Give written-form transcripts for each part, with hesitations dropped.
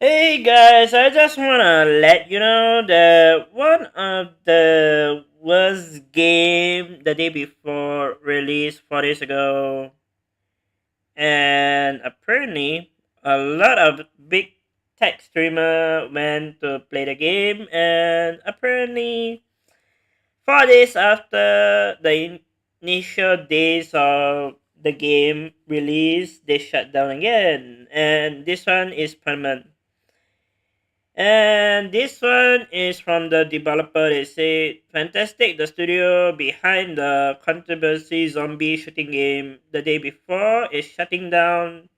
Hey guys, I just wanna let you know that one of the worst game the day before released 4 days ago, and apparently a lot of big tech streamer went to play the game, and apparently 4 days after the initial days of the game release, they shut down again, and this one is permanent. And this one is from the developer. They say, Fantastic, the studio behind the controversy zombie shooting game the day before, is shutting down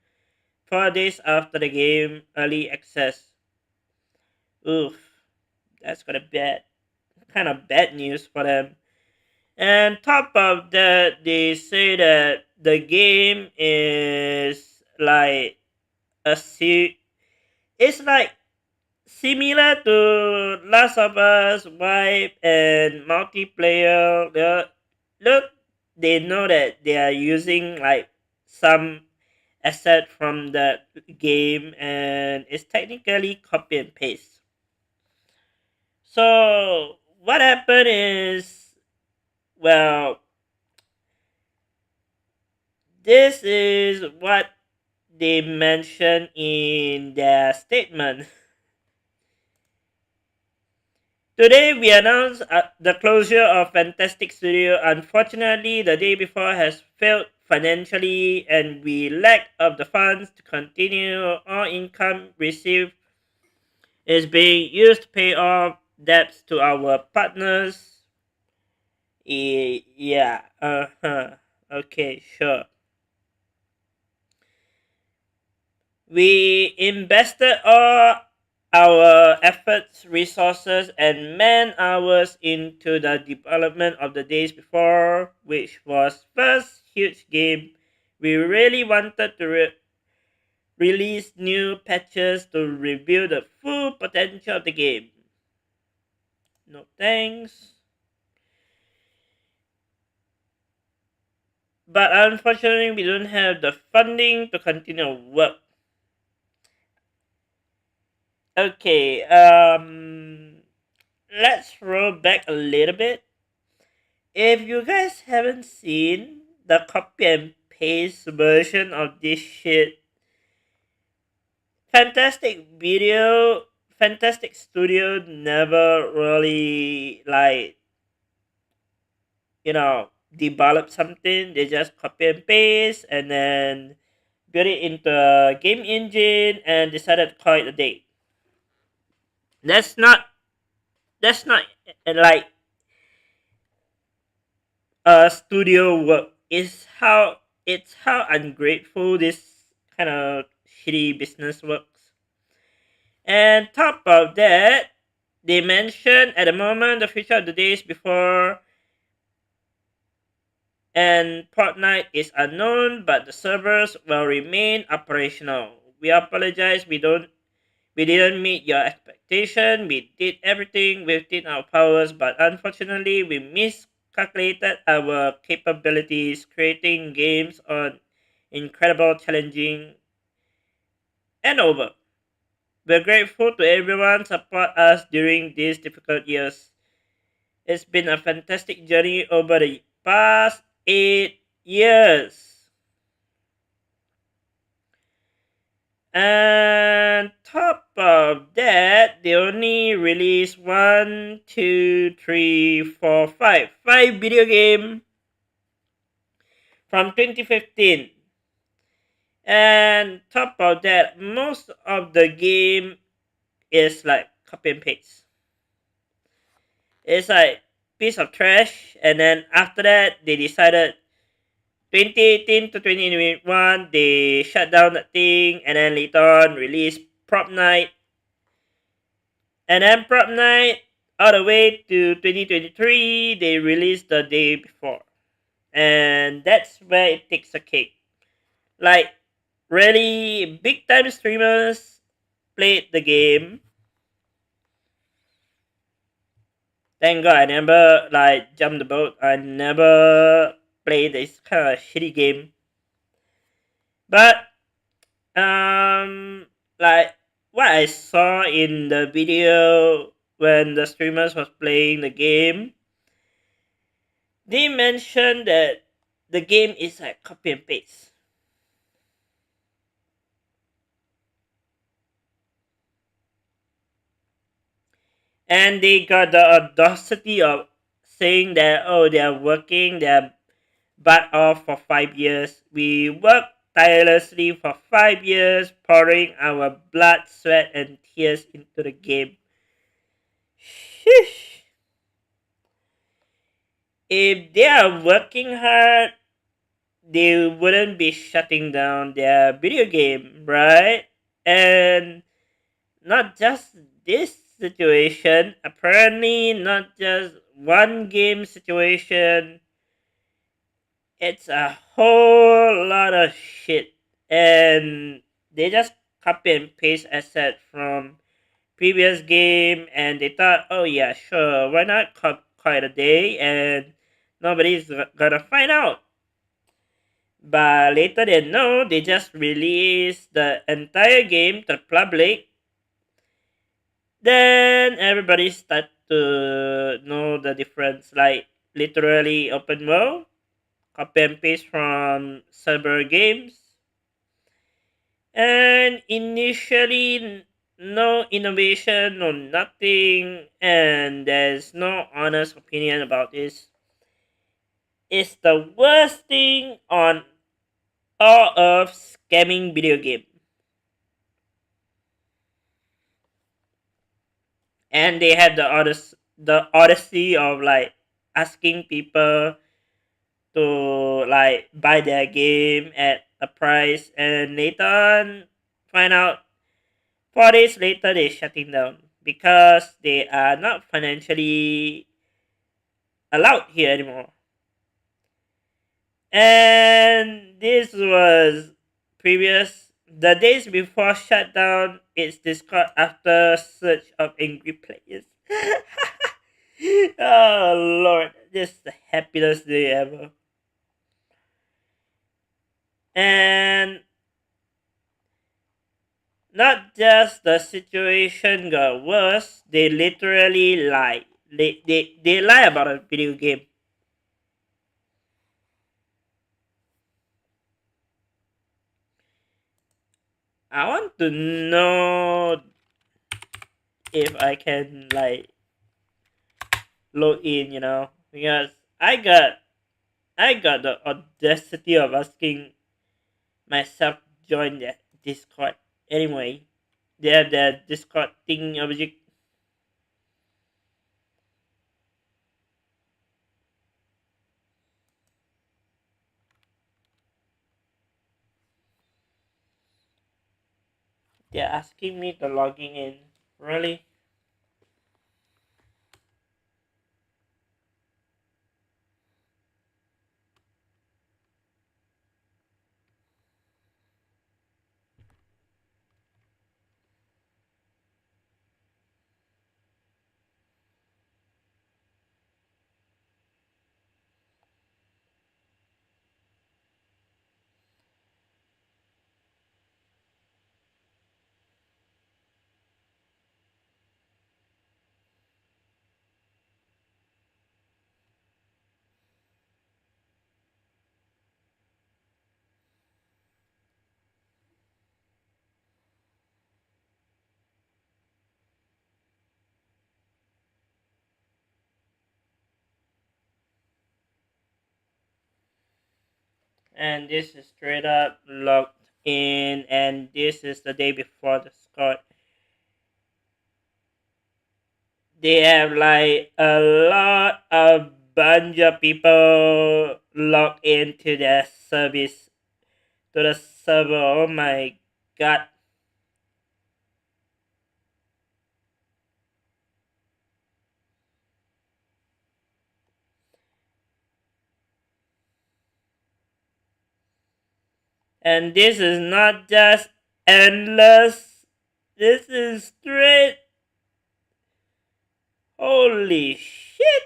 4 days after the game early access. Oof, that's kind of bad news for them. And top of that, they say that the game is like it's like similar to Last of Us, Wipe, and multiplayer. Look, they know that they are using like some asset from that game, and it's technically copy and paste. So what happened is, well, this is what they mentioned in their statement. Today we announce the closure of Fantastic Studio. Unfortunately, the day before has failed financially and we lack of the funds to continue. All income received is being used to pay off debts to our partners. Yeah, uh-huh. Okay, sure. We invested all our efforts, resources, and man hours into the development of the days before, which was first huge game. We really wanted to release new patches to reveal the full potential of the game. No thanks. But unfortunately, we don't have the funding to continue work. Okay, let's roll back a little bit. If you guys haven't seen the copy and paste version of this shit, Fantastic Video, Fantastic Studio never really develop something. They just copy and paste and then build it into a game engine and decided to call it a day. That's not that's not like a studio work. It's how ungrateful this kind of shitty business works. And top of that, they mentioned at the moment the future of the days before and Fortnite is unknown, but the servers will remain operational. We apologize. We didn't meet your expectation. We did everything within our powers, but unfortunately, we miscalculated our capabilities, creating games on incredible, challenging, and over. We're grateful to everyone support us during these difficult years. It's been a fantastic journey over the past 8 years. And top of that, they only released one, two, three, four, five video game from 2015. And top of that, most of the game is like copy and paste. It's like piece of trash, and then after that, they decided 2018 to 2021, they shut down that thing, and then later on released Prop Night, and then Prop Night all the way to 2023, they released the day before, and that's where it takes a cake. Like really big time streamers played the game. Thank God I never like jumped the boat. I never played this kind of shitty game. But like what I saw in the video when the streamers was playing the game, they mentioned that the game is like copy and paste. And they got the audacity of saying that, oh, they are working their butt off for 5 years. We worked tirelessly for 5 years, pouring our blood, sweat, and tears into the game. Sheesh. If they are working hard, they wouldn't be shutting down their video game, right? And not just this situation, apparently, not just one game situation, it's a whole lot of shit. And they just copy and paste asset from previous game and they thought, oh yeah, sure, why not call it a day and nobody's gonna find out. But later they know, they just released the entire game to the public. Then everybody start to know the difference, like literally open world, copy and paste from cyber games, and initially no innovation, no nothing, and there's no honest opinion about this. It's the worst thing on all of scamming video game. And they have the odyssey of like asking people to like buy their game at a price and later on find out 4 days later they're shutting down because they are not financially allowed here anymore. And this was previous the days before shutdown. It's Discord after search of angry players. Oh lord, this is the happiest day ever. And not just the situation got worse, they literally lie. They lie about a video game. I want to know if I can like log in, because I got the audacity of asking myself to join that Discord. Anyway, they have that Discord thing object. They're asking me to logging in. Really? And this is straight up logged in, and this is the day before the Discord. They have like a lot of bunch of people logged into their service to the server. Oh my god. And this is not just endless. This is straight. Holy shit.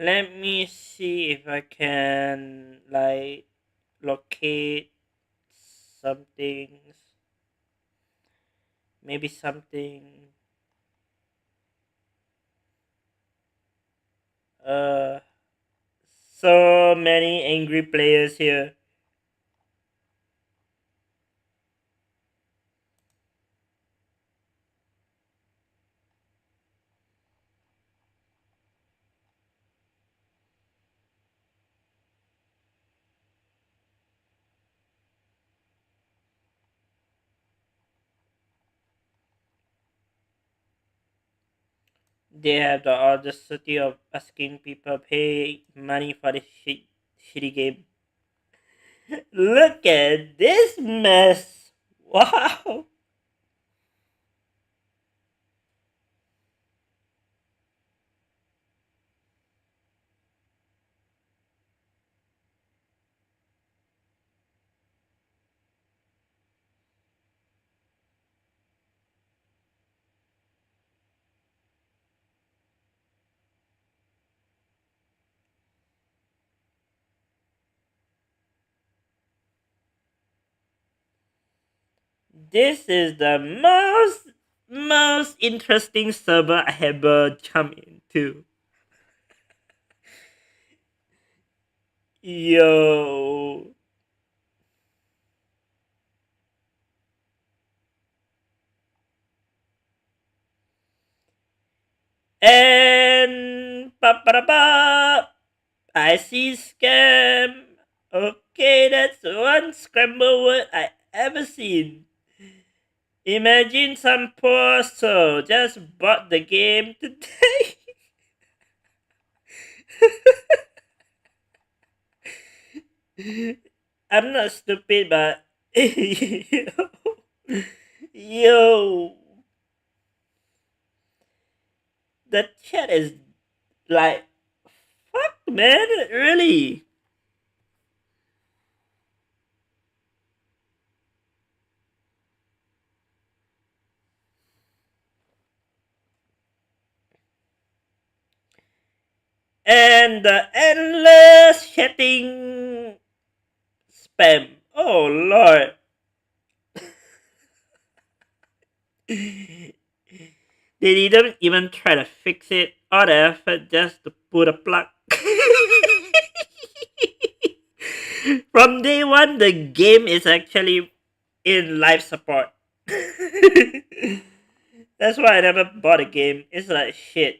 Let me see if I can like locate something. Maybe something. Uh, so many angry players here. They have the audacity of asking people pay money for this shitty game. Look at this mess. Wow. This is the most interesting server I ever jumped into. Yo. And ba ba ba ba. I see scam. Okay, that's one scramble word I ever seen. Imagine some poor soul just bought the game today. I'm not stupid, but yo, the chat is like, fuck, man, really. And the endless chatting spam. Oh lord. They didn't even try to fix it or the effort just to put a plug. From day one, the game is actually in life support. That's why I never bought a game. It's like shit.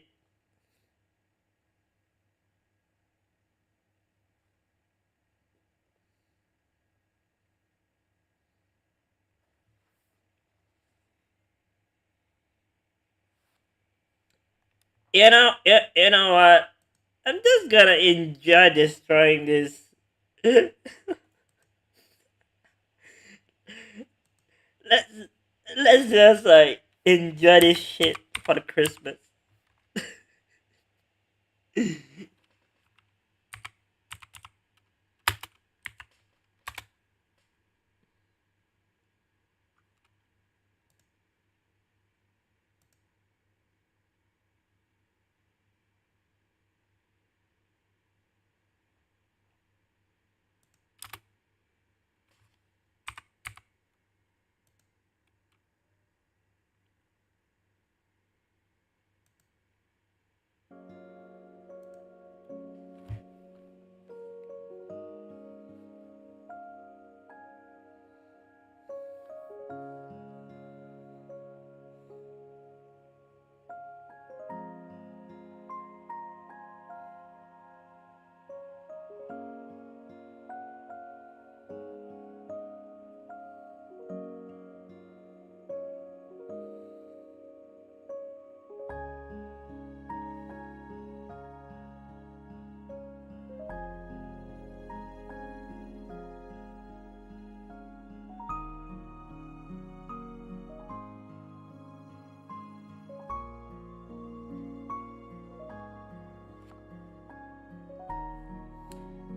You know what? I'm just gonna enjoy destroying this. let's let's just like enjoy this shit for the Christmas.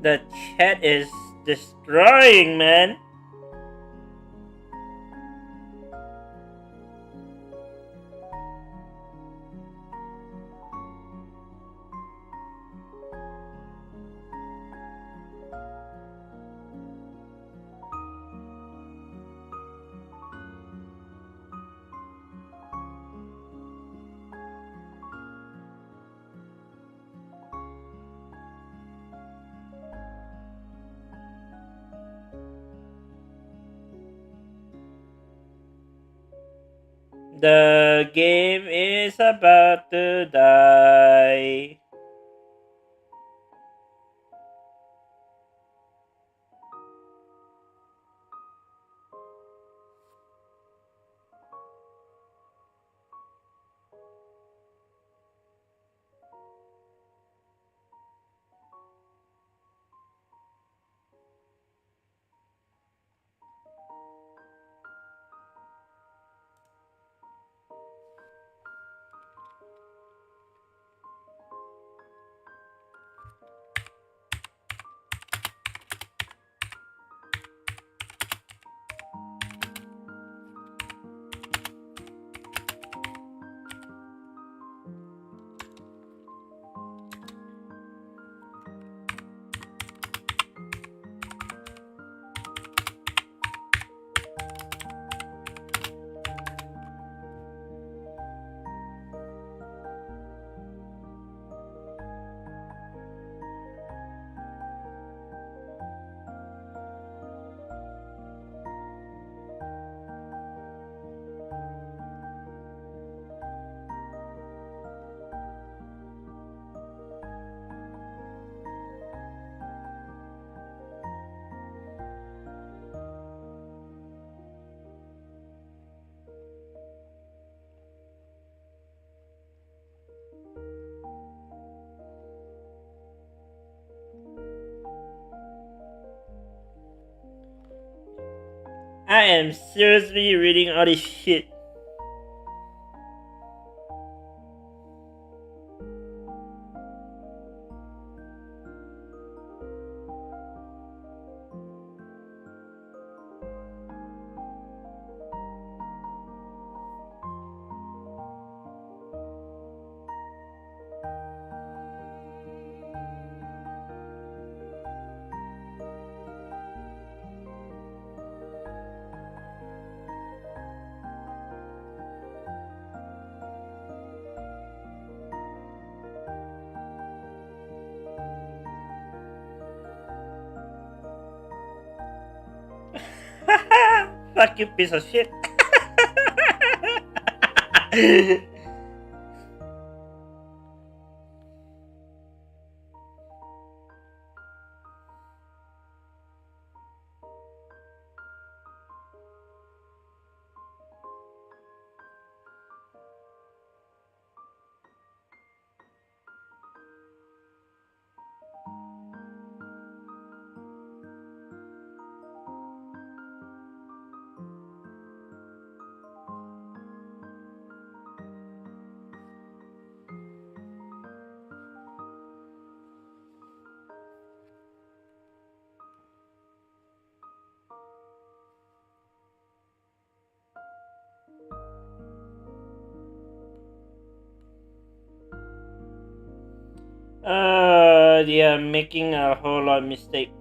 The chat is destroying, man. The game is about to die. I am seriously reading all this shit. Fuck you, piece of shit. They are making a whole lot of mistake.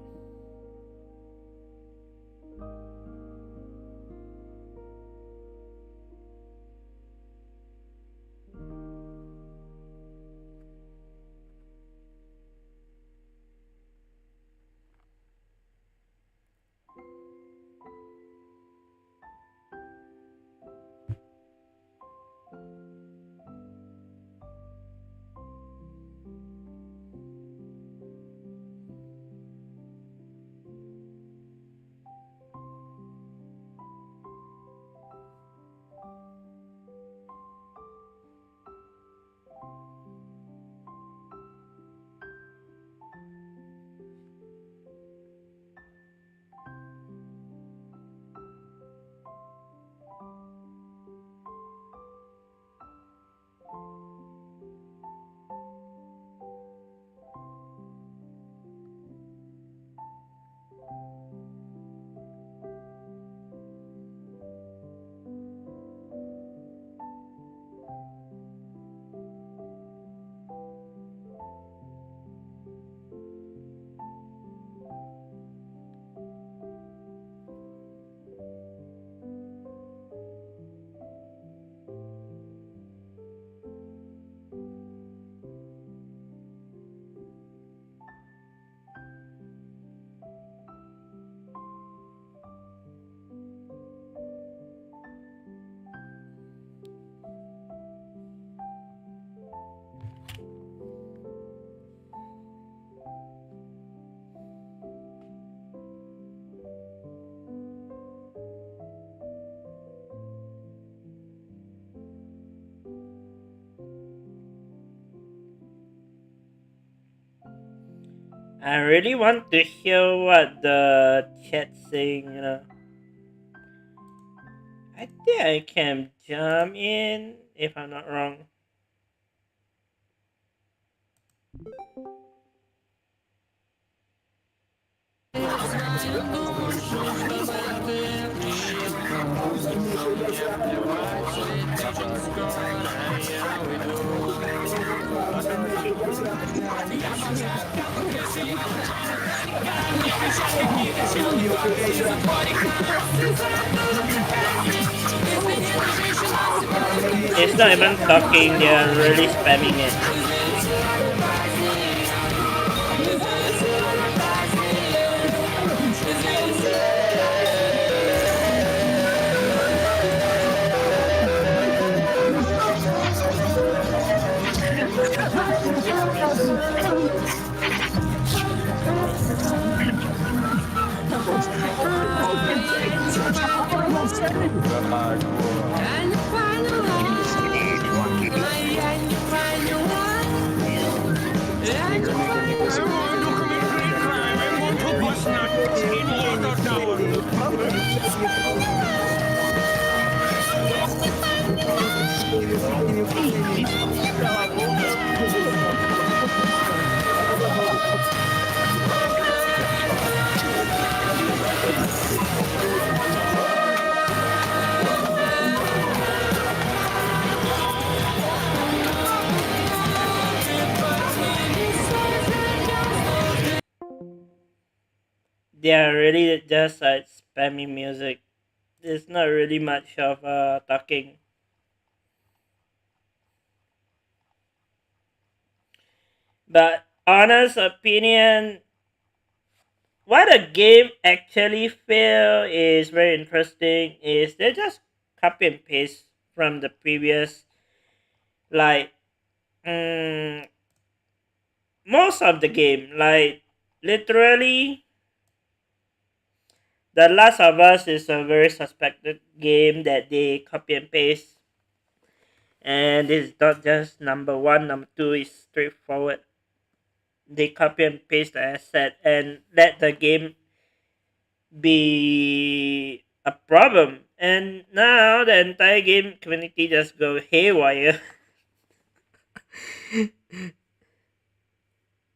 I really want to hear what the chat saying. I think I can jump in if I'm not wrong. It's not even talking, they're really spamming it. They are really just like spammy music. There's not really much of talking. But honest opinion, what a game actually feel is very interesting is they just copy and paste from the previous, like mm, most of the game, like literally the Last of Us is a very suspected game that they copy and paste, and it's not just number one, number two is straightforward. They copy and paste the asset and let the game be a problem. And now the entire game community just go haywire.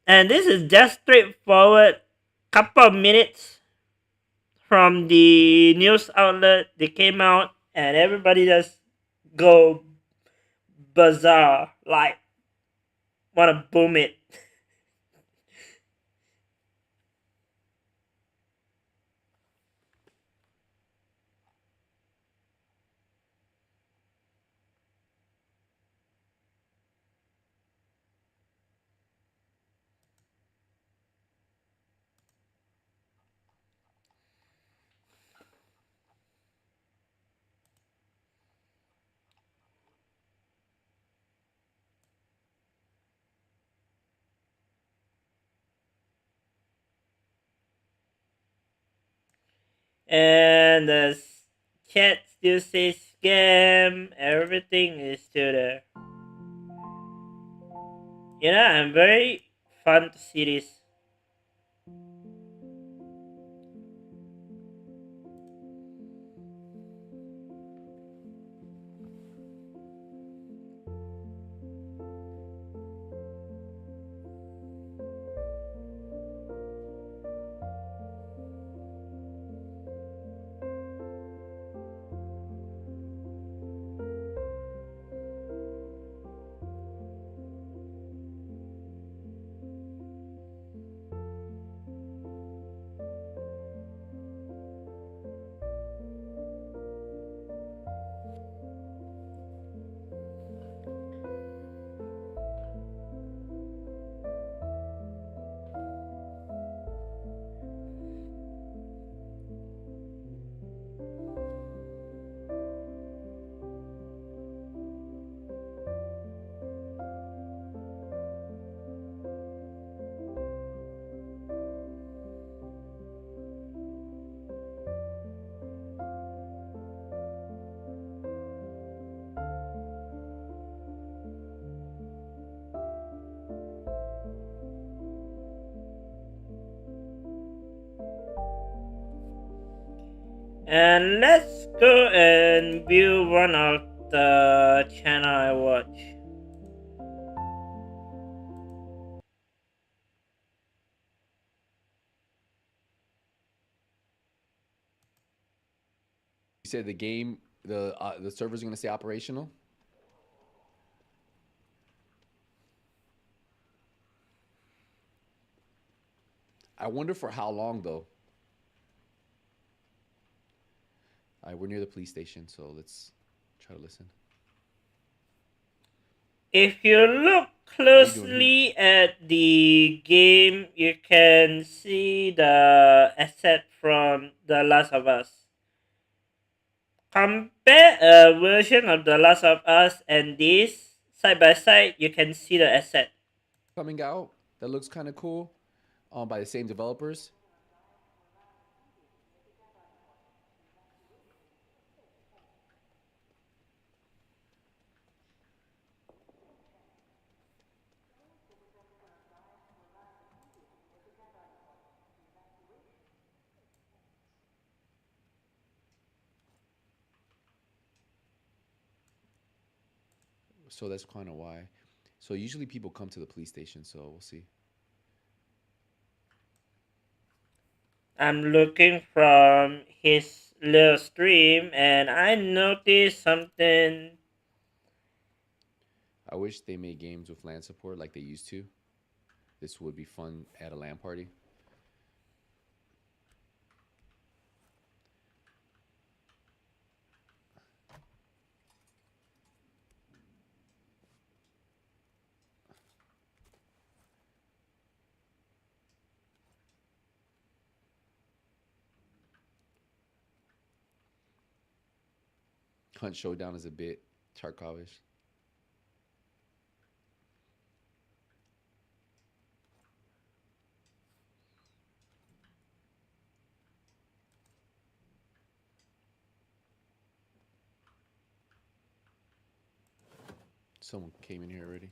And this is just straightforward. Couple of minutes from the news outlet, they came out and everybody just go bizarre, like wanna boom it. And the chat still says scam, everything is still there. I'm very fun to see this. And let's go and view one of the channel I watch. You said the game, the servers are gonna stay operational. I wonder for how long though. All right, we're near the police station, so let's try to listen. If you look How you doing? closely at the game, you can see the asset from The Last of Us. Compare a version of The Last of Us and this side by side, you can see the asset. Coming out that looks kind of cool, by the same developers. So that's kind of why. So usually people come to the police station, so we'll see. I'm looking from his little stream and I noticed something. I wish they made games with LAN support like they used to. This would be fun at a LAN party. Hunt Showdown is a bit Tarkovish. Someone came in here already.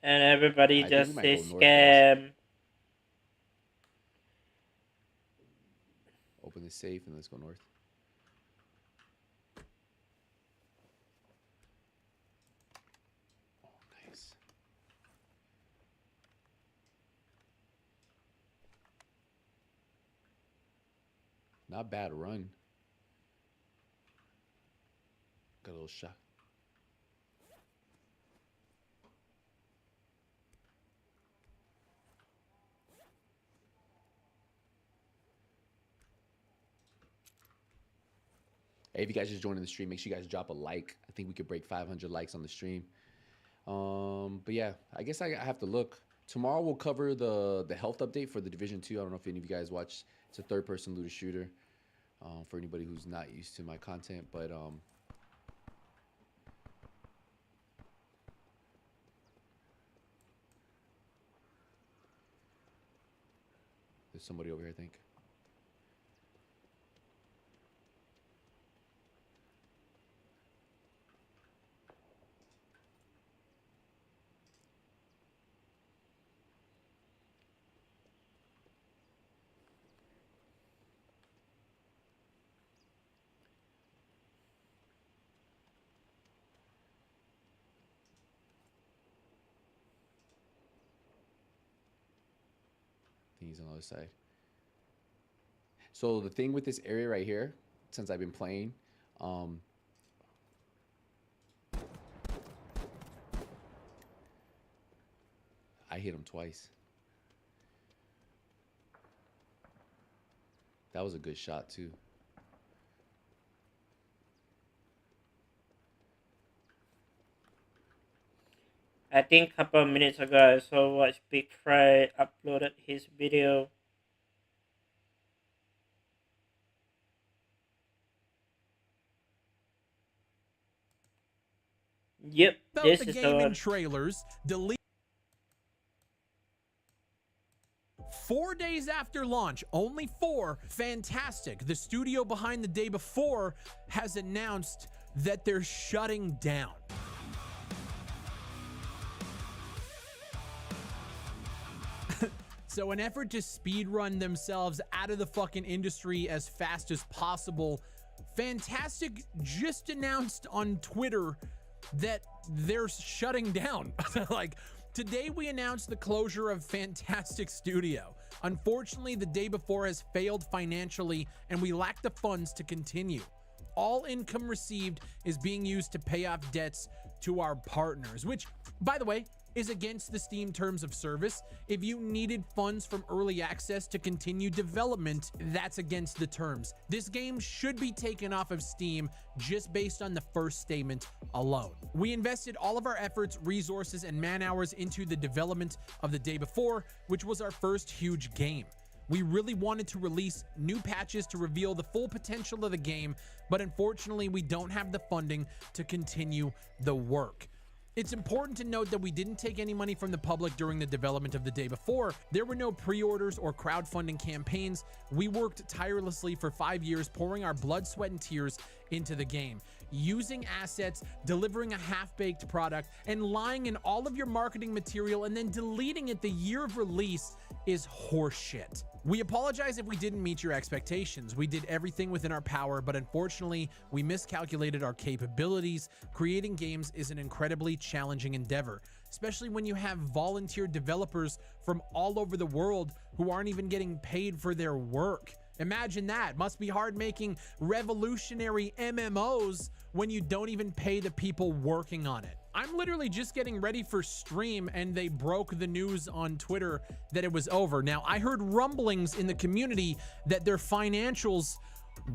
And everybody I think we just might go says north, guys. scam. Open the safe and let's go north. Oh, nice. Not bad run. Got a little shot. Hey, if you guys just joined the stream, make sure you guys drop a like. I think we could break 500 likes on the stream. But yeah, I guess I have to look. Tomorrow we'll cover the health update for the Division 2. I don't know if any of you guys watched. It's a third-person looter shooter. For anybody who's not used to my content, but there's somebody over here, I think. I think he's on the other side. So the thing with this area right here, since I've been playing, I hit him twice. That was a good shot too. I think a couple of minutes ago I saw Watch Big Fry uploaded his video. Yep, this the is the game in one. trailers, delete 4 days after launch, only 4. Fantastic. The studio behind the day before has announced that they're shutting down. So an effort to speedrun themselves out of the fucking industry as fast as possible, Fantastic just announced on Twitter that they're shutting down. Like, today we announced the closure of Fantastic Studio. Unfortunately, the day before has failed financially and we lack the funds to continue. All income received is being used to pay off debts to our partners, which, by the way, is against the Steam terms of service. If you needed funds from early access to continue development, that's against the terms. This game should be taken off of Steam just based on the first statement alone. We invested all of our efforts, resources, and man hours into the development of the day before, which was our first huge game. We really wanted to release new patches to reveal the full potential of the game, but unfortunately we don't have the funding to continue the work. It's important to note that we didn't take any money from the public during the development of the day before. There were no pre-orders or crowdfunding campaigns. We worked tirelessly for 5 years, pouring our blood, sweat, and tears into the game, using assets, delivering a half-baked product, and lying in all of your marketing material and then deleting it the year of release is horseshit. We apologize if we didn't meet your expectations. We did everything within our power, but unfortunately, we miscalculated our capabilities. Creating games is an incredibly challenging endeavor, especially when you have volunteer developers from all over the world who aren't even getting paid for their work. Imagine that. Must be hard making revolutionary MMOs when you don't even pay the people working on it. I'm literally just getting ready for stream and they broke the news on Twitter that it was over. Now, I heard rumblings in the community that their financials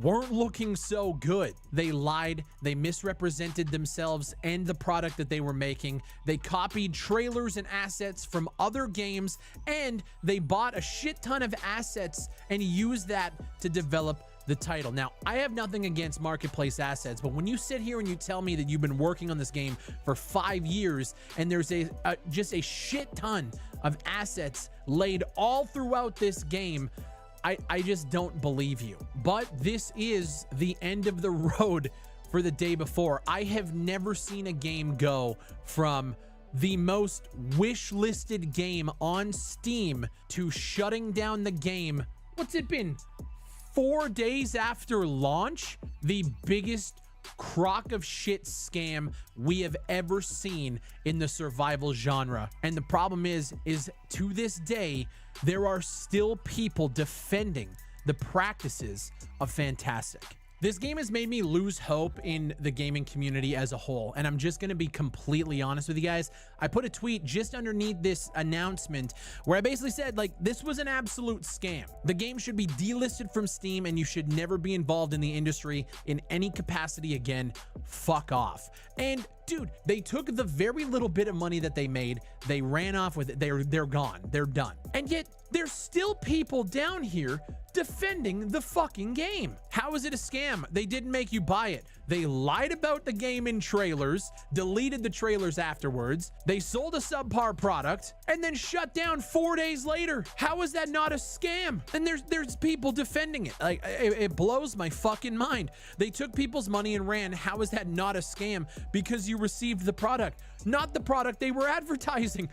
weren't looking so good. They lied, they misrepresented themselves and the product that they were making. They copied trailers and assets from other games, and they bought a shit ton of assets and used that to develop the title. Now, I have nothing against marketplace assets, but when you sit here and you tell me that you've been working on this game for 5 years and there's just a shit ton of assets laid all throughout this game, I just don't believe you. But this is the end of the road for the day before. I have never seen a game go from the most wish-listed game on Steam to shutting down the game. What's it been? 4 days after launch? The biggest crock of shit scam we have ever seen in the survival genre. And the problem is to this day, there are still people defending the practices of Fantastic. This game has made me lose hope in the gaming community as a whole, and I'm just going to be completely honest with you guys. I put a tweet just underneath this announcement where I basically said, like, this was an absolute scam. The game should be delisted from Steam and you should never be involved in the industry in any capacity again. Fuck off. And dude, they took the very little bit of money that they made, they ran off with it, they're gone, they're done. And yet there's still people down here defending the fucking game. How is it a scam? They didn't make you buy it. They lied about the game in trailers, deleted the trailers afterwards. They sold a subpar product and then shut down 4 days later. How is that not a scam? And there's people defending it. Like, it blows my fucking mind. They took people's money and ran. How is that not a scam? Because you received the product, not the product they were advertising.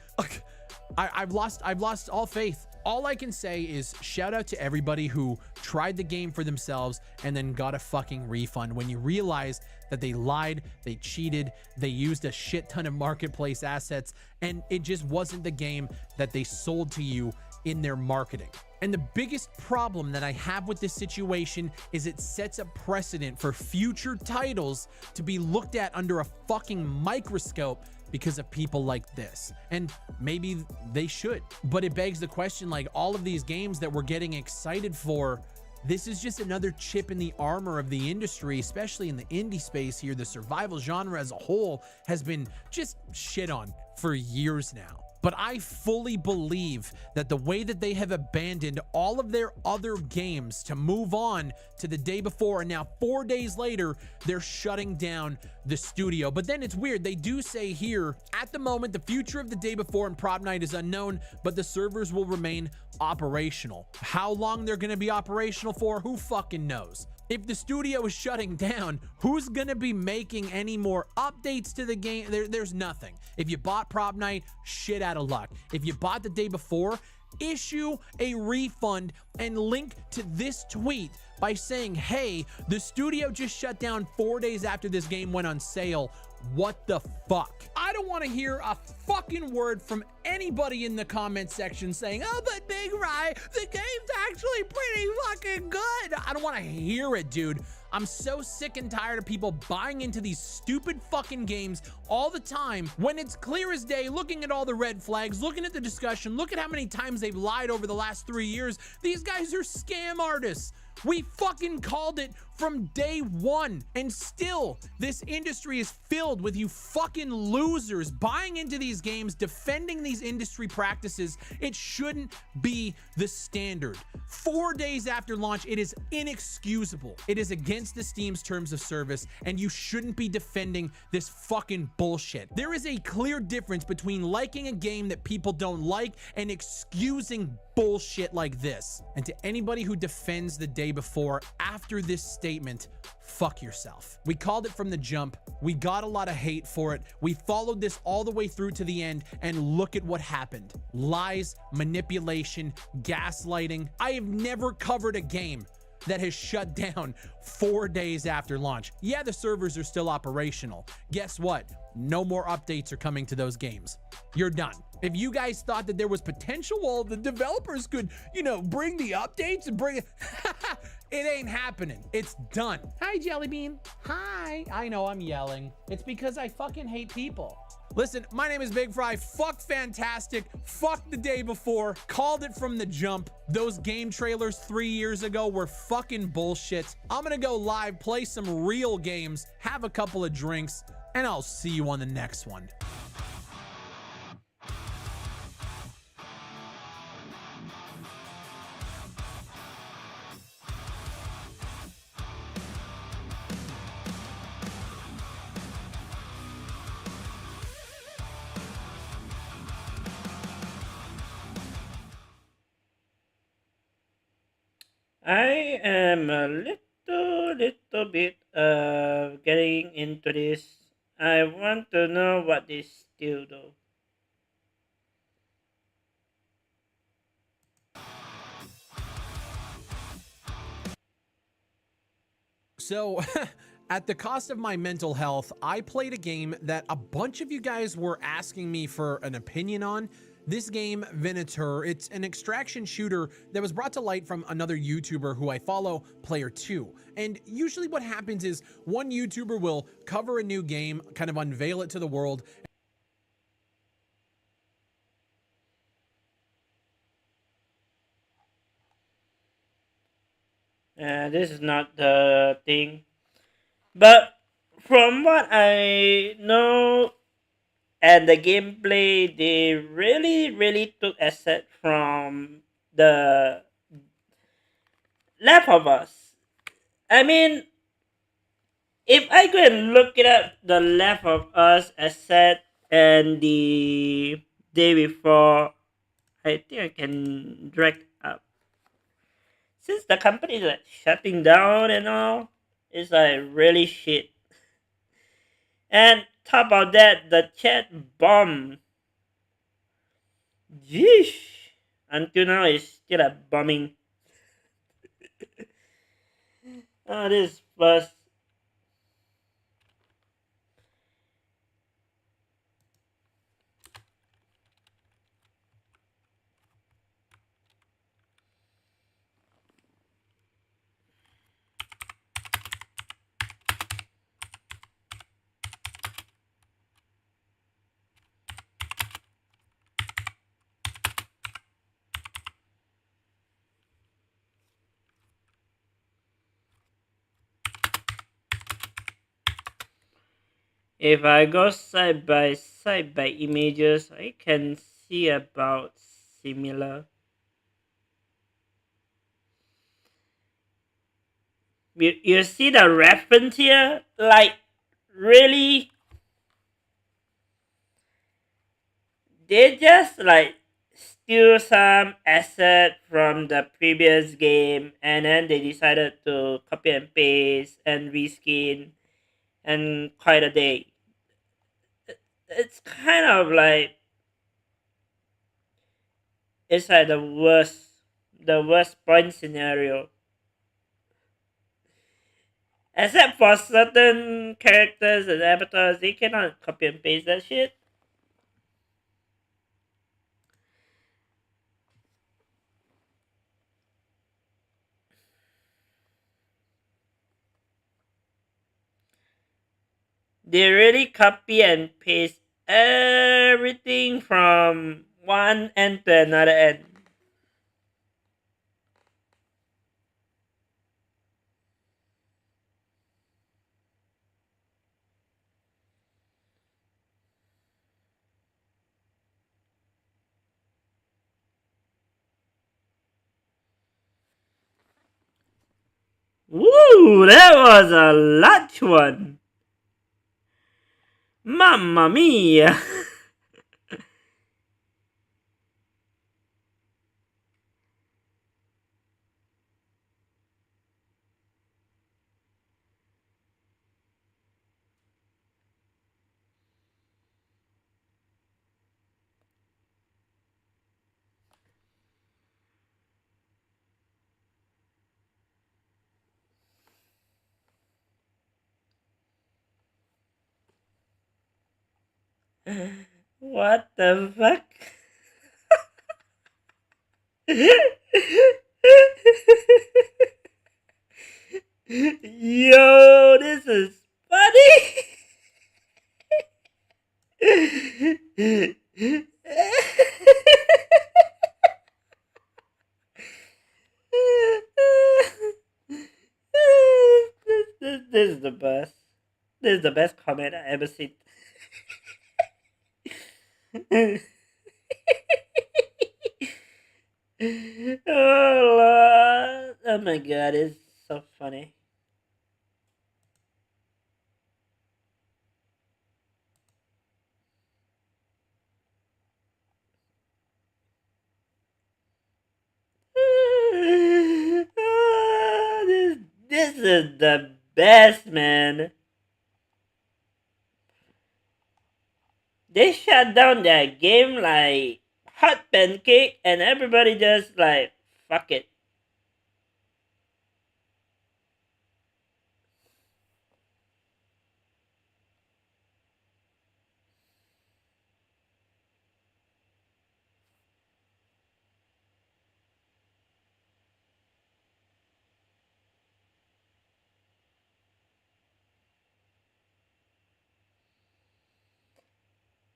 I've lost all faith. All I can say is shout out to everybody who tried the game for themselves and then got a fucking refund when you realize that they lied, they cheated, they used a shit ton of marketplace assets, and it just wasn't the game that they sold to you in their marketing. And the biggest problem that I have with this situation is it sets a precedent for future titles to be looked at under a fucking microscope because of people like this. And maybe they should, but it begs the question, like, all of these games that we're getting excited for, this is just another chip in the armor of the industry, especially in the indie space here. The survival genre as a whole has been just shit on for years now. But I fully believe that the way that they have abandoned all of their other games to move on to the day before, and now 4 days later, they're shutting down the studio. But then it's weird. They do say here, at the moment, the future of the day before and Prop Night is unknown, but the servers will remain operational. How long they're going to be operational for, who fucking knows? If the studio is shutting down, who's going to be making any more updates to the game? There's nothing. If you bought Prop Night, shit out of luck. If you bought the day before, issue a refund and link to this tweet by saying, hey, the studio just shut down 4 days after this game went on sale. What the fuck? I don't want to hear a fucking word from anybody in the comment section saying, oh, but Big Rye, the game's actually pretty fucking good. I don't want to hear it, dude. I'm so sick and tired of people buying into these stupid fucking games all the time when it's clear as day, looking at all the red flags, looking at the discussion, look at how many times they've lied over the last 3 years. These guys are scam artists. We fucking called it from day one, and still this industry is filled with you fucking losers buying into these games, defending these industry practices. It shouldn't be the standard. 4 days after launch, it is inexcusable. It is against the Steam's terms of service, and you shouldn't be defending this fucking bullshit. There is a clear difference between liking a game that people don't like and excusing bullshit like this. And to anybody who defends the day before after this statement, fuck yourself. We called it from the jump. We got a lot of hate for it. We followed this all the way through to the end, and look at what happened. Lies, manipulation, gaslighting. I have never covered a game that has shut down 4 days after launch. Yeah, the servers are still operational. Guess what? No more updates are coming to those games. You're done. If you guys thought that there was potential, well, the developers could, bring the updates and bring it. It ain't happening. It's done. Hi, Jellybean. Hi. I know I'm yelling. It's because I fucking hate people. Listen, my name is Big Fry. Fuck Fantastic. Fuck the day before. Called it from the jump. Those game trailers 3 years ago were fucking bullshit. I'm gonna go live, play some real games, have a couple of drinks, and I'll see you on the next one. I am a little bit getting into this. I want to know what they still do. So, at the cost of my mental health, I played a game that a bunch of you guys were asking me for an opinion on. This game, Venator, it's an extraction shooter that was brought to light from another YouTuber who I follow, Player2. And usually what happens is one YouTuber will cover a new game, kind of unveil it to the world. This is not the thing. But from what I know and the gameplay, they really took asset from the Left of Us. I mean, if I go and look it up, the Left of Us asset and the day before, I think I can drag up. Since the company is like shutting down and all, it's like really shit. And top of that, the chat bomb. Jeez. Until now, it's still a bombing. Oh, this was. If I go side by side by images, I can see about similar. You see the reference here? Like, really? They just like steal some asset from the previous game and then they decided to copy and paste and reskin and quite a day. It's kind of like It's like the worst point scenario. Except for certain characters and avatars, they cannot copy and paste that shit. They really copy and paste everything from one end to another end. Woo! That was a large one. Mamma mia! What the fuck? Yo, this is funny. This is the best. This is the best comment I ever seen. Oh Lord. Oh my god, it's so funny. Ah, this is the best, man. They shut down that game like hot pancake, and everybody just like fuck it.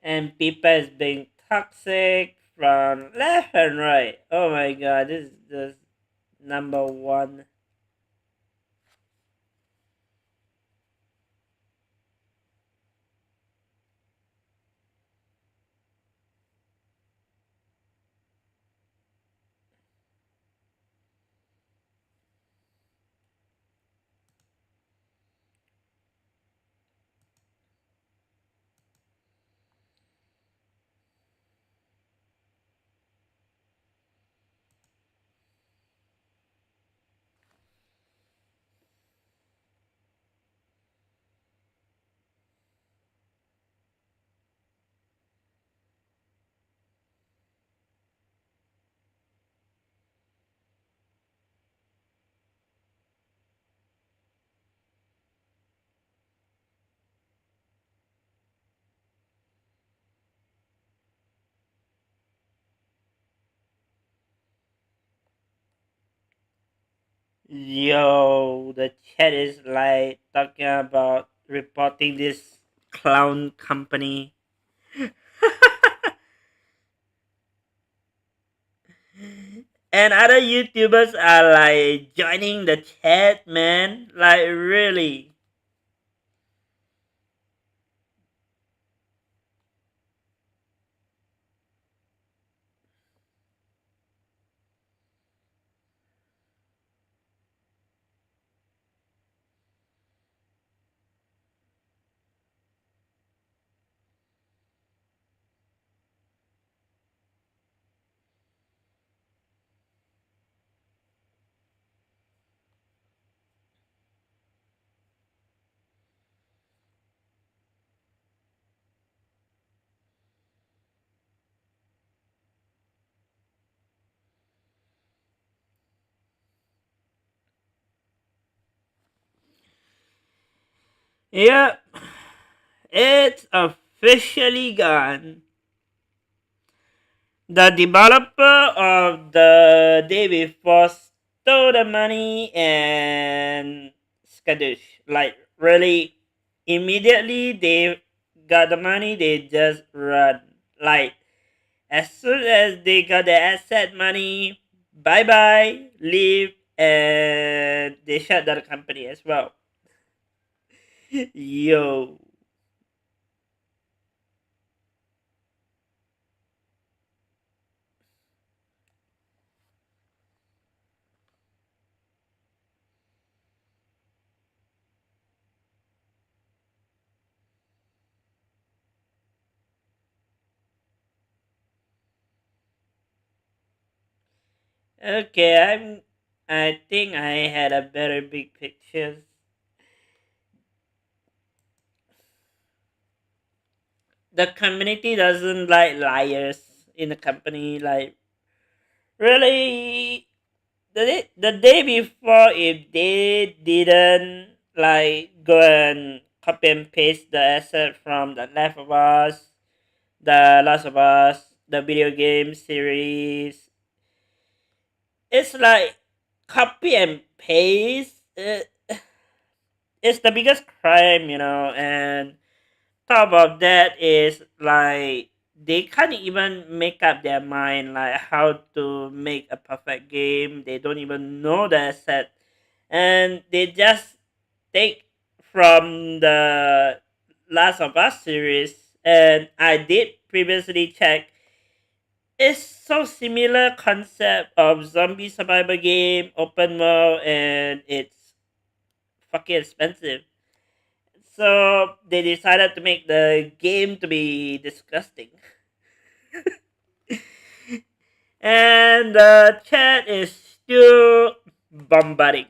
And people is being toxic from left and right. Oh my god, this is the number one. Yo, the chat is like talking about reporting this clown company. And other YouTubers are like joining the chat, man. Like, really. Yeah, it's officially gone. The developer of the day before stole the money and skadoosh. Like, really, immediately they got the money, they just run. Like, as soon as they got the asset money, bye bye, leave, and they shut down the company as well. Yo. Okay, I think I had a better big picture. The community doesn't like liars in the company. Like, really, the day before, if they didn't like go and copy and paste the asset from the Last of Us, the Last of Us, the video game series, it's like copy and paste. It's the biggest crime, and top of that is like they can't even make up their mind like how to make a perfect game. They don't even know the asset, and they just take from the Last of Us series. And I did previously check. It's so similar concept of zombie survival game, open world, and it's fucking expensive. So they decided to make the game to be disgusting. And the chat is still bombarding.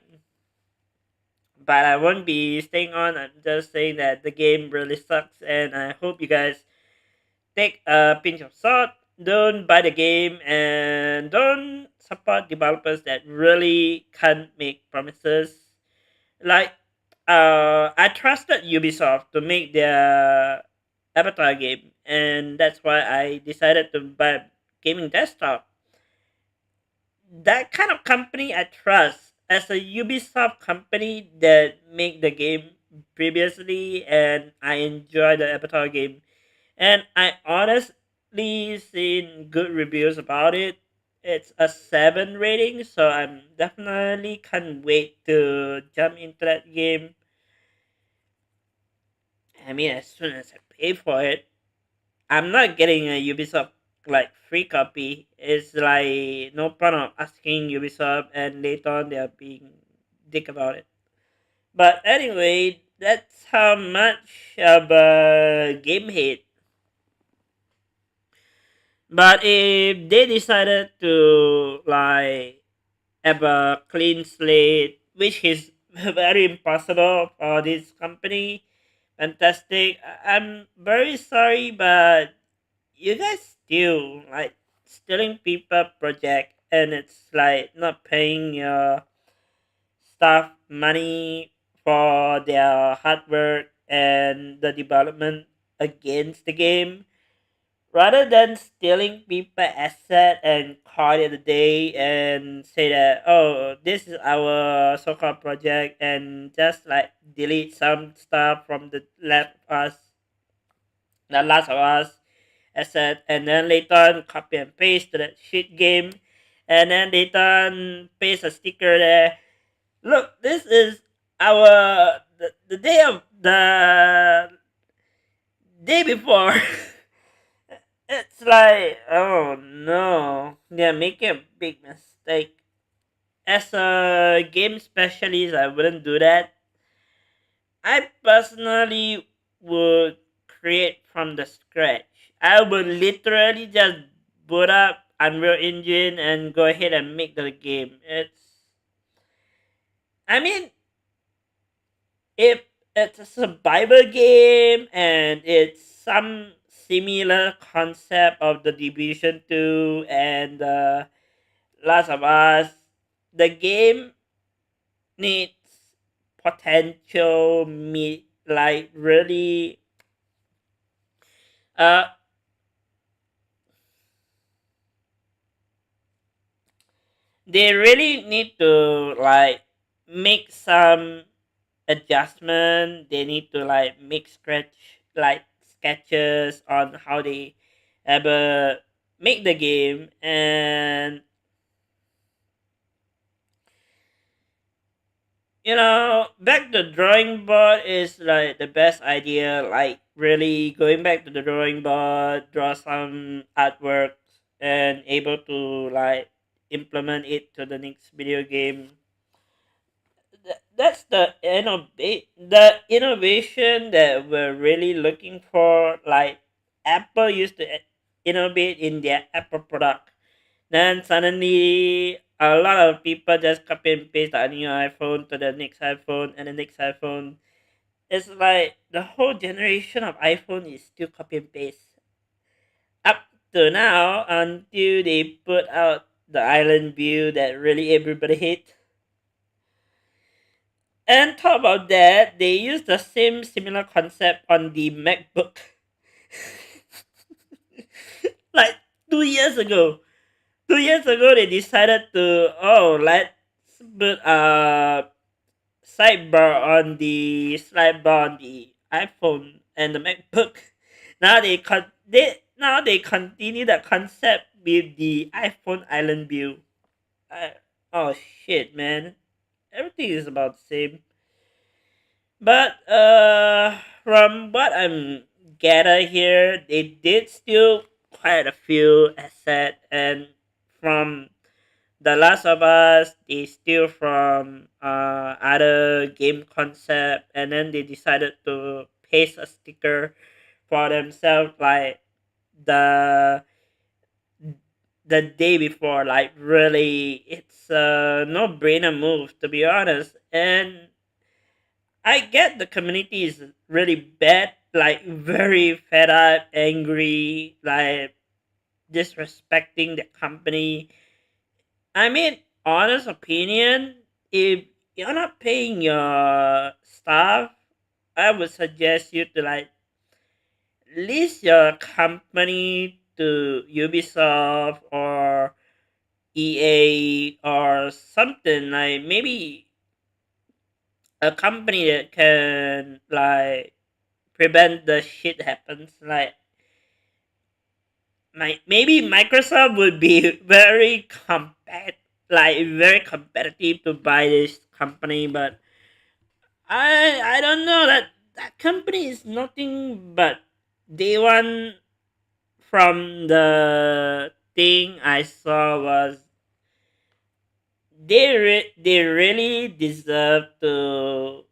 But I won't be staying on. I'm just saying that the game really sucks, and I hope you guys take a pinch of salt. Don't buy the game and don't support developers that really can't make promises. Like, I trusted Ubisoft to make their Avatar game, and that's why I decided to buy a gaming desktop. That kind of company I trust as a Ubisoft company that make the game previously, and I enjoy the Avatar game, and I honestly seen good reviews about it. It's a 7 rating, so I'm definitely can't wait to jump into that game. I mean, as soon as I pay for it, I'm not getting a Ubisoft like free copy. It's like no point of asking Ubisoft, and later on they're being dick about it. But anyway, that's how much of a game hate. But if they decided to like have a clean slate, which is very impossible for this company, fantastic. I'm very sorry, but you guys still like stealing people project, and it's like not paying your staff money for their hard work and the development against the game, rather than stealing people asset and call it a day and say that, oh, this is our so-called project, and just like delete some stuff from the Last of Us asset, and then later on copy and paste to that shit game, and then later on paste a sticker there. Look, this is the day of the day before. It's like, oh no, they're making a big mistake. As a game specialist, I wouldn't do that. I personally would create from the scratch. I would literally just boot up Unreal Engine and go ahead and make the game. I mean, if it's a survival game and it's some similar concept of the Division 2 and the Last of Us, the game needs potential like really uh they really need to like make some adjustment. They need to like make scratch like sketches on how they ever make the game. And back to the drawing board is like the best idea. Like really going back to the drawing board, draw some artwork, and able to like implement it to the next video game. That's the innovation that we're really looking for. Like Apple used to innovate in their Apple product, then suddenly a lot of people just copy and paste a new iPhone to the next iPhone and the next iPhone. It's like the whole generation of iPhone is still copy and paste up to now until they put out the island view that really everybody hates. And talk about that, they use the same similar concept on the MacBook. Like 2 years ago. 2 years ago, they decided to let's put a sidebar on the iPhone and the MacBook. Now they continue the concept with the iPhone Island view. I, oh shit, man! Everything is about the same. But from what I'm gather here, they did steal quite a few assets, and from The Last of Us, they steal from other game concept, and then they decided to paste a sticker for themselves, like the the day before. Like really, it's a no brainer move to be honest. And I get the community is really bad, like very fed up, angry, like disrespecting the company. I mean, honest opinion, if you're not paying your staff, I would suggest you to like lease your company to Ubisoft or EA or something, like maybe a company that can like prevent the shit happens. Like maybe Microsoft would be very competitive to buy this company, but I don't know that company is nothing but day one. From the thing I saw was they really deserve to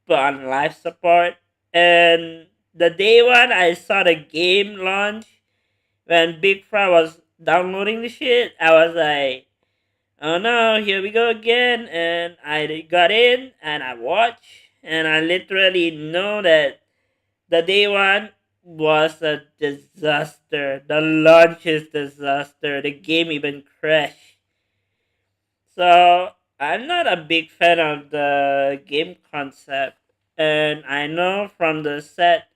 put on life support. And the day one I saw the game launch, when Big Fry was downloading the shit, I was like, oh no, here we go again. And I got in and I watched, and I literally know that the day one was a disaster. The launch is disaster. The game even crashed. So I'm not a big fan of the game concept, and I know from the set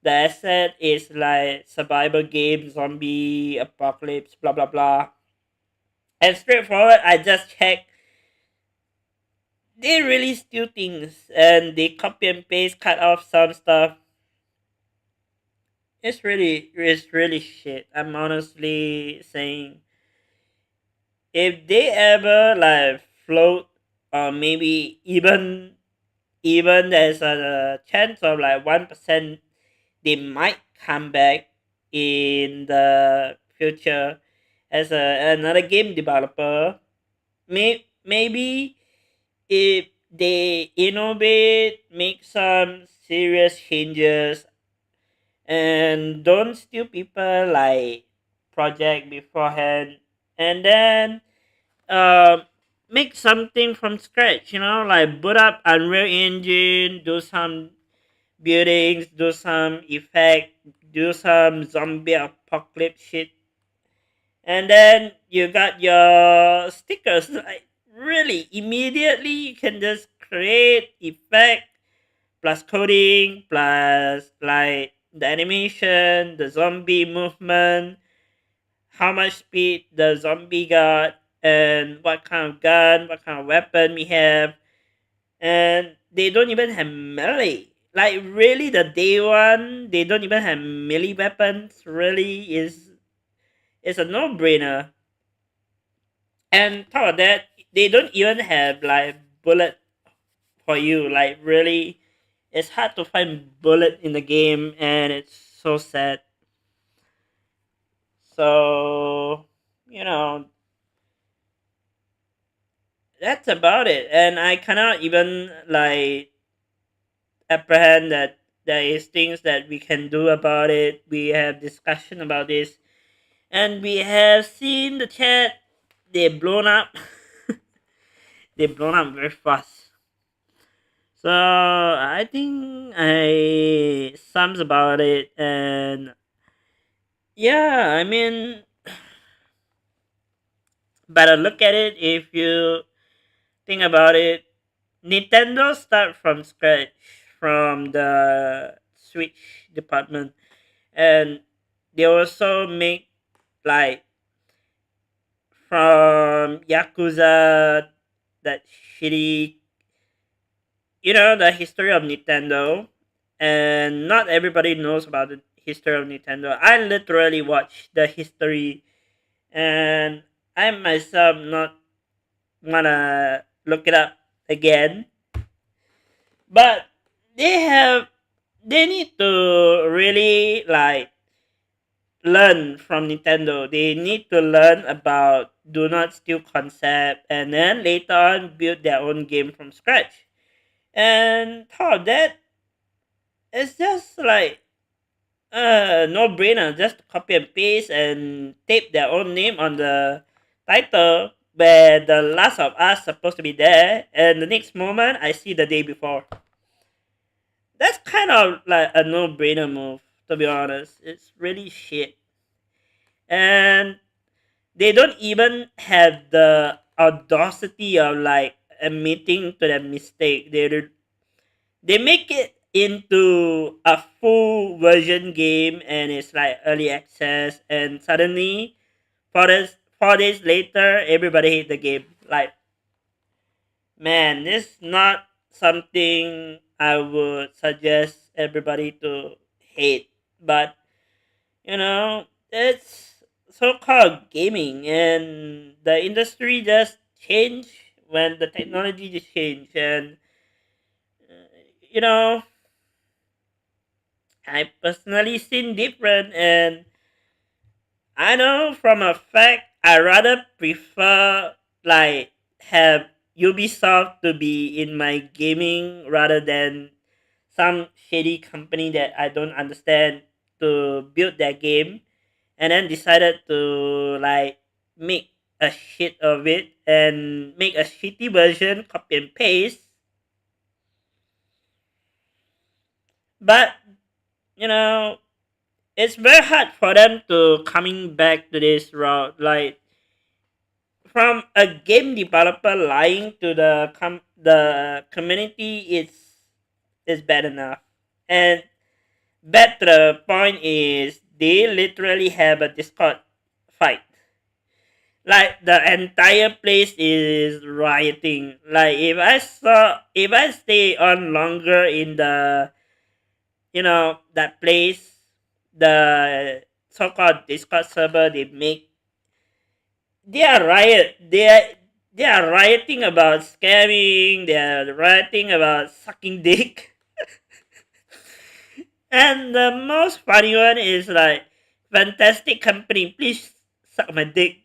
the asset is like survival game, zombie apocalypse, blah blah blah. And straightforward, I just check. They really steal things and they copy and paste, cut off some stuff. It's really shit. I'm honestly saying, if they ever like float, or maybe even there's a chance of like 1% they might come back in the future as another game developer. Maybe if they innovate, make some serious changes, and don't steal people like project beforehand, and then um make something from scratch, like boot up Unreal Engine, do some buildings, do some effect, do some zombie apocalypse shit, and then you got your stickers. Like really, immediately you can just create effect, plus coding, plus like the animation, the zombie movement, how much speed the zombie got, and what kind of gun, what kind of weapon we have, and they don't even have melee. Like really, the day one they don't even have melee weapons. Really is a no brainer. And top of that, they don't even have like bullet for you. Like really, it's hard to find bullet in the game, and it's so sad. So you know that's about it. And I cannot even like apprehend that there is things that we can do about it. We have discussion about this, and we have seen the chat. They blown up. They blown up very fast. So I think I sums about it, and yeah, I mean, better look at it if you think about it. Nintendo start from scratch from the Switch department, and they also make like from Yakuza, that shitty, the history of Nintendo, and not everybody knows about the history of Nintendo. I literally watched the history, and I myself not wanna look it up again, but they need to really like learn from Nintendo. They need to learn about do not steal concept, and then later on build their own game from scratch. And top of that, it's just like no brainer. Just copy and paste and tape their own name on the title where the Last of Us supposed to be there, and the next moment I see the day before. That's kind of like a no brainer move, to be honest. It's really shit. And they don't even have the audacity of like admitting to their mistake. They make it into a full version game, and it's like early access, and suddenly 4 days later everybody hate the game. Like, man, this is not something I would suggest everybody to hate. But it's so-called gaming, and the industry just change when the technology just change. And you know I personally seen different, and I know from a fact I rather prefer like have Ubisoft to be in my gaming rather than some shady company that I don't understand to build their game, and then decided to like make a shit of it and make a shitty version, copy and paste. But you know, it's very hard for them to coming back to this route. Like from a game developer lying to the community, is bad enough. And bad to the point is they literally have a Discord fight. Like the entire place is rioting. Like if I stay on longer in the that place, the so-called Discord server they make, they are riot. They are rioting about scamming. They are rioting about sucking dick. And the most funny one is like, fantastic company, please suck my dick.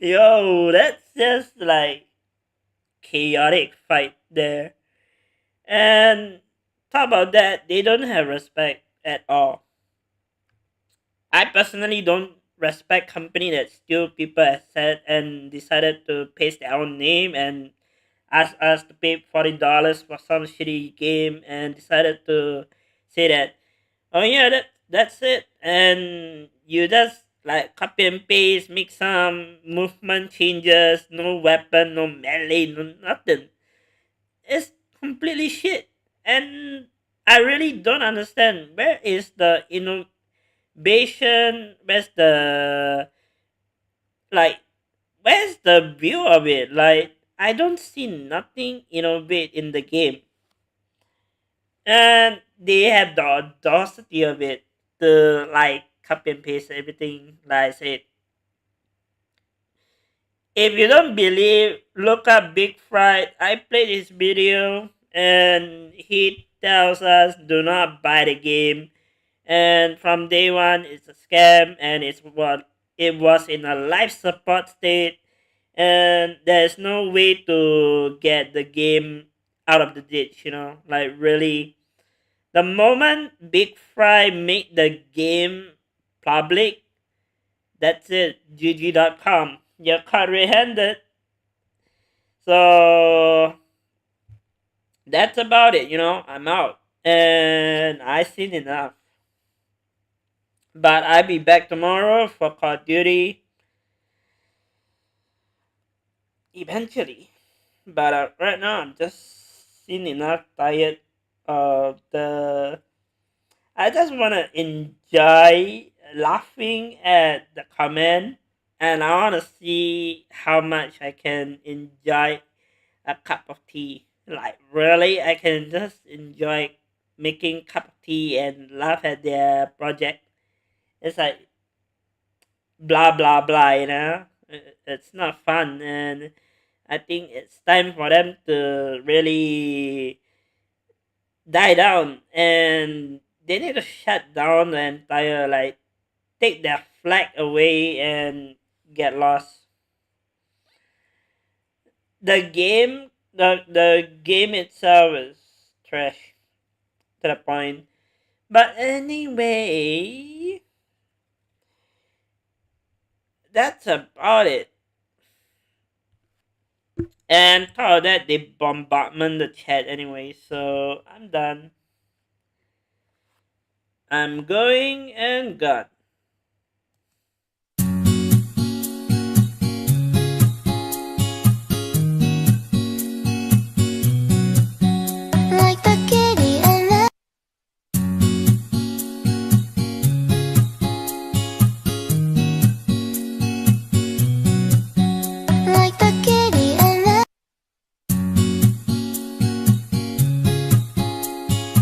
Yo, that's just like chaotic fight there. And talk about that, they don't have respect at all. I personally don't respect company that steal people asset and decided to paste their own name and ask us to pay $40 for some shitty game, and decided to say that, oh yeah, that's it, and you just like copy and paste, make some movement changes, no weapon, no melee, no nothing. It's completely shit. And I really don't understand where is the innovation, where's the like where's the view of it? Like I don't see nothing innovate in the game. And they have the audacity of it to like copy and paste everything like I said. If you don't believe, look up Big Fried. I played his video and he tells us do not buy the game. And from day one, it's a scam and it's what it was in a life support state. And there's no way to get the game out of the ditch, like really. The moment Big Fry made the game public, that's it. GG.com. You're caught red-handed. So that's about it. I'm out, and I seen enough. But I'll be back tomorrow for Call of Duty eventually. But right now I'm just seen enough. Tired of the. I just wanna enjoy laughing at the comment, and I wanna see how much I can enjoy a cup of tea. Like really, I can just enjoy making cup of tea and laugh at their project. It's like blah blah blah, It's not fun, and I think it's time for them to really die down, and they need to shut down the entire take their flag away and get lost. The game itself is trash to the point. But anyway, that's about it. And part of that, they bombardment the chat anyway, so I'm done. I'm going and gone.